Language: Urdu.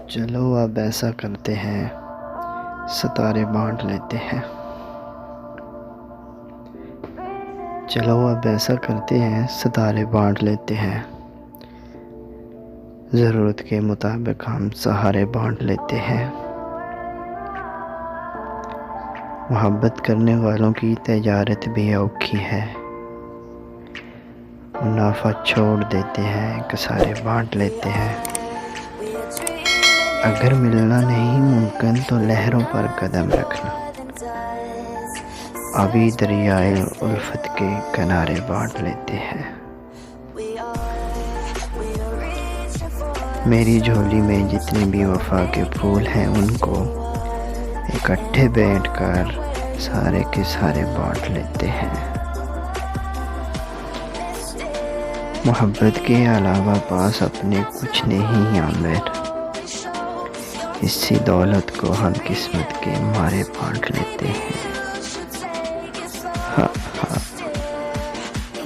چلو اب ایسا کرتے ہیں، ستارے بانٹ لیتے ہیں۔ چلو اب ایسا کرتے ہیں، ستارے بانٹ لیتے ہیں۔ ضرورت کے مطابق ہم سہارے بانٹ لیتے ہیں۔ محبت کرنے والوں کی تجارت بھی اوکھی ہے، منافع چھوڑ دیتے ہیں، کسارے بانٹ لیتے ہیں۔ اگر ملنا نہیں ممکن تو لہروں پر قدم رکھنا، ابھی دریائے الفت کے کنارے بانٹ لیتے ہیں۔ میری جھولی میں جتنے بھی وفا کے پھول ہیں ان کو اکٹھے بیٹھ کر سارے کے سارے بانٹ لیتے ہیں۔ محبت کے علاوہ پاس اپنے کچھ نہیں عامر، اسی دولت کو ہم قسمت کے مارے بانٹ لیتے ہیں۔